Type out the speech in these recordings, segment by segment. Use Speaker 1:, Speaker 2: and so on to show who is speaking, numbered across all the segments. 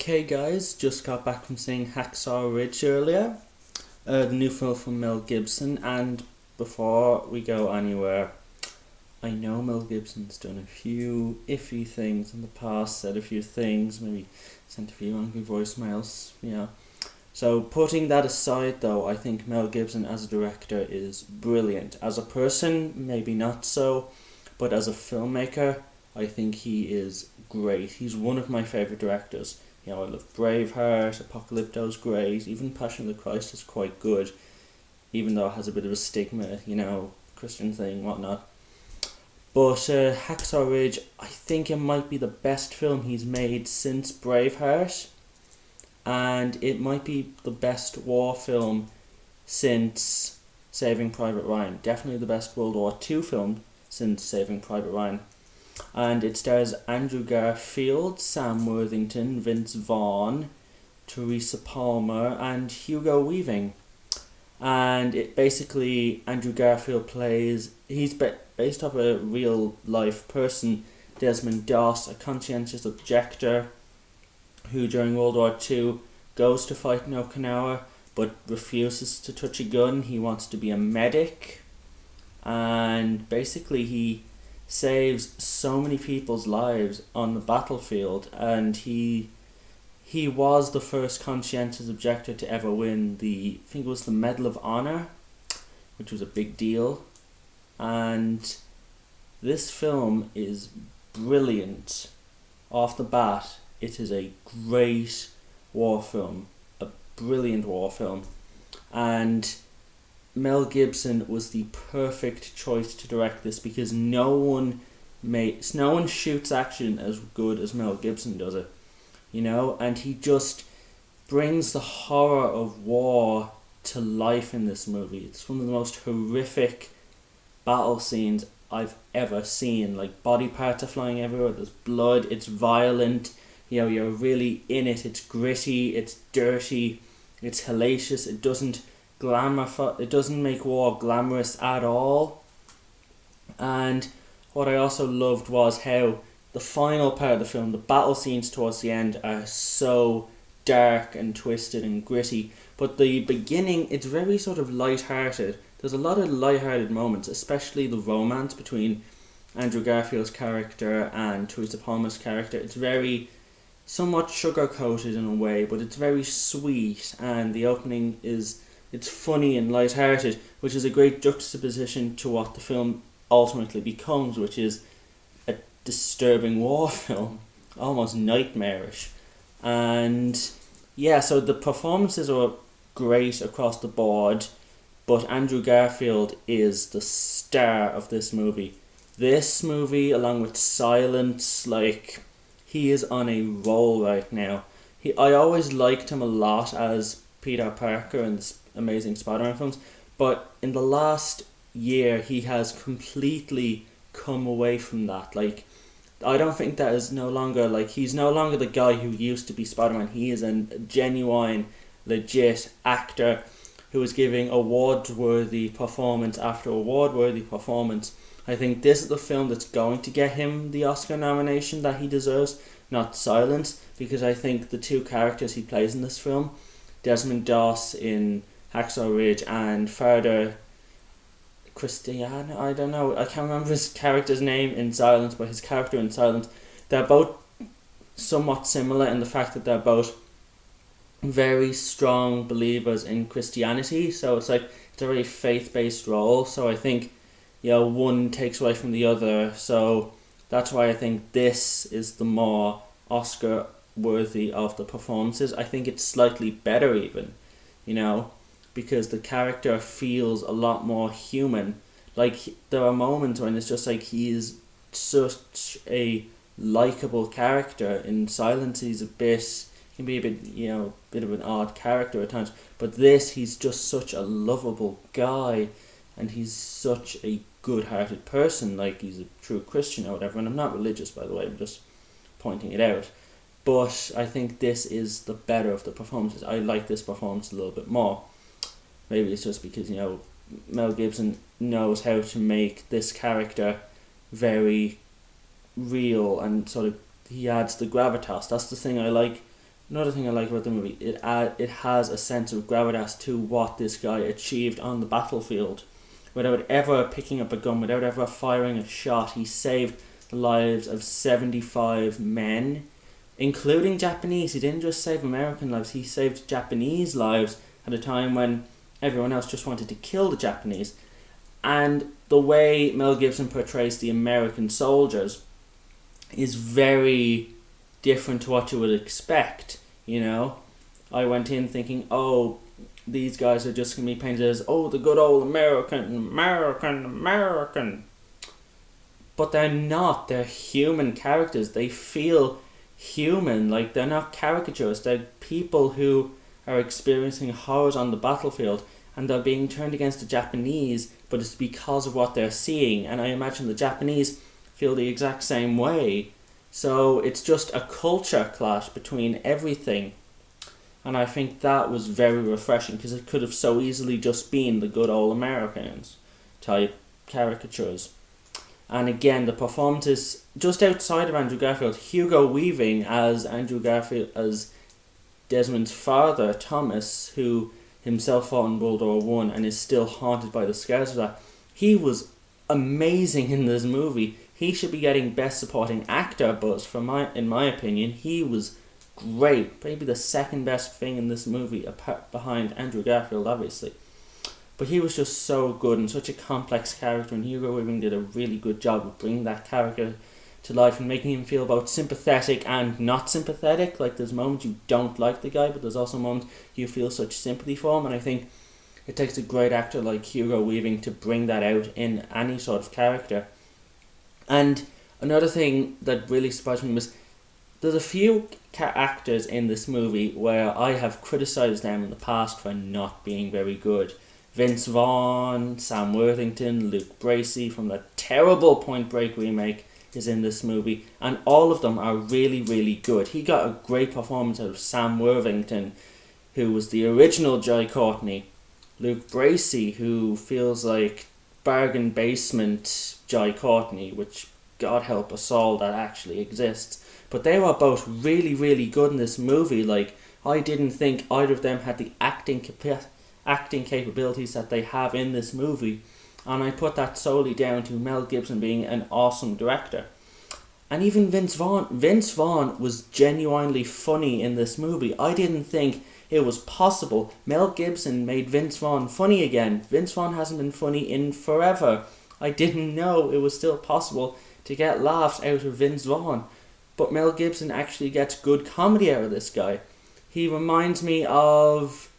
Speaker 1: Okay, guys, just got back from seeing Hacksaw Ridge earlier, the new film from Mel Gibson. And before we go anywhere, I know Mel Gibson's done a few iffy things in the past, said a few things, maybe sent a few angry voicemails, So putting that aside, though, I think Mel Gibson as a director is brilliant. As a person, maybe not so, but as a filmmaker, I think he is great. He's one of my favourite directors. I love Braveheart, Apocalypto's great, even Passion of the Christ is quite good, even though it has a bit of a stigma, Christian thing, whatnot. But Hacksaw Ridge, I think it might be the best film he's made since Braveheart, and it might be the best war film since Saving Private Ryan. Definitely the best World War II film since Saving Private Ryan. And it stars Andrew Garfield, Sam Worthington, Vince Vaughn, Teresa Palmer, and Hugo Weaving. And it basically, Andrew Garfield he's based off a real life person, Desmond Doss, a conscientious objector who during World War II goes to fight in Okinawa but refuses to touch a gun. He wants to be a medic, and basically he saves so many people's lives on the battlefield, and he was the first conscientious objector to ever win I think it was the Medal of Honor, which was a big deal. And this film is brilliant. Off the bat, it is a great war film, a brilliant war film, and Mel Gibson was the perfect choice to direct this because no one shoots action as good as Mel Gibson does it, and he just brings the horror of war to life in this movie. It's one of the most horrific battle scenes I've ever seen. Like, body parts are flying everywhere, there's blood, it's violent, you're really in it, it's gritty, it's dirty, it's hellacious, it doesn't make war glamorous at all. And what I also loved was how the final part of the film, the battle scenes towards the end, are so dark and twisted and gritty, but the beginning, it's very sort of light-hearted. There's a lot of light-hearted moments, especially the romance between Andrew Garfield's character and Teresa Palmer's character. It's very somewhat sugar-coated in a way, but it's very sweet, and the opening it's funny and light-hearted, which is a great juxtaposition to what the film ultimately becomes, which is a disturbing war film, almost nightmarish. And so the performances are great across the board, but Andrew Garfield is the star of this movie. This movie, along with Silence, he is on a roll right now. I always liked him a lot as Peter Parker in the Amazing Spider-Man films, but in the last year he has completely come away from that. I don't think that is no longer, he's no longer the guy who used to be Spider-Man. He is a genuine, legit actor who is giving award-worthy performance after award-worthy performance. I think this is the film that's going to get him the Oscar nomination that he deserves, not Silence, because I think the two characters he plays in this film, Desmond Doss in Hacksaw Ridge and further Christian, I don't know, I can't remember his character's name in Silence, but his character in Silence, they're both somewhat similar in the fact that they're both very strong believers in Christianity, so it's a very faith-based role, so I think one takes away from the other, so that's why I think this is the more Oscar worthy of the performances. I think it's slightly better even, because the character feels a lot more human. There are moments when it's just he is such a likable character. In Silence he can be a bit of an odd character at times, but he's just such a lovable guy, and he's such a good-hearted person, he's a true Christian or whatever, and I'm not religious, by the way, I'm just pointing it out. But I think this is the better of the performances. I like this performance a little bit more. Maybe it's just because, Mel Gibson knows how to make this character very real, and sort of he adds the gravitas. That's the thing I like Another thing I like about the movie, it has a sense of gravitas to what this guy achieved on the battlefield. Without ever picking up a gun, without ever firing a shot, he saved the lives of 75 men, including Japanese. He didn't just save American lives, he saved Japanese lives at a time when everyone else just wanted to kill the Japanese. And the way Mel Gibson portrays the American soldiers is very different to what you would expect, you know. I went in thinking, oh, these guys are just going to be painted as, oh, the good old American. But they're not. They're human characters. They feel human. Like, they're not caricatures. They're people who are experiencing horrors on the battlefield, and they're being turned against the Japanese, but it's because of what they're seeing. And I imagine the Japanese feel the exact same way. So it's just a culture clash between everything. And I think that was very refreshing, because it could have so easily just been the good old Americans type caricatures. And again, the performances just outside of Andrew Garfield, Hugo Weaving as Andrew Garfield, as Desmond's father, Thomas, who himself fought in World War One and is still haunted by the scars of that. He was amazing in this movie. He should be getting Best Supporting Actor buzz, in my opinion. He was great. Maybe the second best thing in this movie, behind Andrew Garfield, obviously. But he was just so good and such a complex character, and Hugo Weaving did a really good job of bringing that character to life and making him feel both sympathetic and not sympathetic. Like, there's moments you don't like the guy, but there's also moments you feel such sympathy for him, and I think it takes a great actor like Hugo Weaving to bring that out in any sort of character. And another thing that really surprised me was there's a few actors in this movie where I have criticised them in the past for not being very good. Vince Vaughn, Sam Worthington, Luke Bracey from the terrible Point Break remake is in this movie, and all of them are really, really good. He got a great performance out of Sam Worthington, who was the original Jai Courtney. Luke Bracey, who feels like bargain basement Jai Courtney, which God help us all that actually exists. But they were both really, really good in this movie. Like, I didn't think either of them had the acting capabilities that they have in this movie, and I put that solely down to Mel Gibson being an awesome director. And even Vince Vaughn was genuinely funny in this movie. I didn't think it was possible. Mel Gibson made Vince Vaughn funny again. Vince Vaughn hasn't been funny in forever. I didn't know it was still possible to get laughs out of Vince Vaughn. But Mel Gibson actually gets good comedy out of this guy. He reminds me of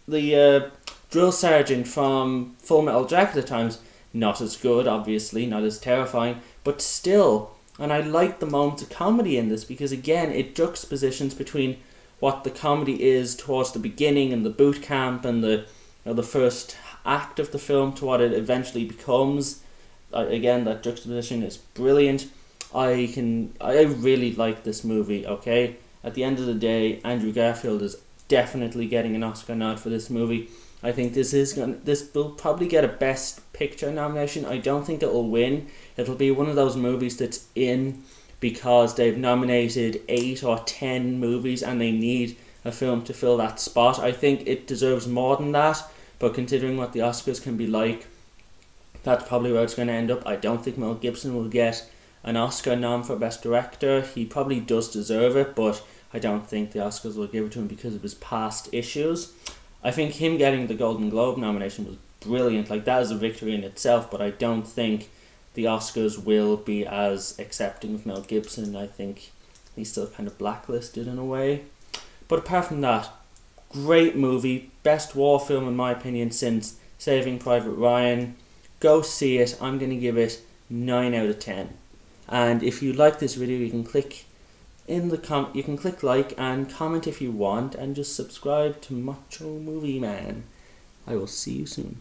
Speaker 1: the drill sergeant from Full Metal Jacket at times. Not as good, obviously, not as terrifying, but still. And I like the moments of comedy in this, because again, it juxtapositions between what the comedy is towards the beginning and the boot camp and the first act of the film to what it eventually becomes. Again, that juxtaposition is brilliant. I really like this movie, okay? At the end of the day, Andrew Garfield is definitely getting an Oscar nod for this movie. I think this will probably get a Best Picture nomination. I don't think it will win. It'll be one of those movies that's in because they've nominated 8 or 10 movies and they need a film to fill that spot. I think it deserves more than that, but considering what the Oscars can be like, that's probably where it's going to end up. I don't think Mel Gibson will get an Oscar nom for Best Director. He probably does deserve it, but I don't think the Oscars will give it to him because of his past issues. I think him getting the Golden Globe nomination was brilliant. Like, that is a victory in itself, but I don't think the Oscars will be as accepting of Mel Gibson. I think he's still kind of blacklisted in a way. But apart from that, great movie. Best war film in my opinion since Saving Private Ryan. Go see it. I'm going to give it 9 out of 10. And if you like this video, you can click you can click like and comment if you want, and just subscribe to Macho Movie Man. I will see you soon.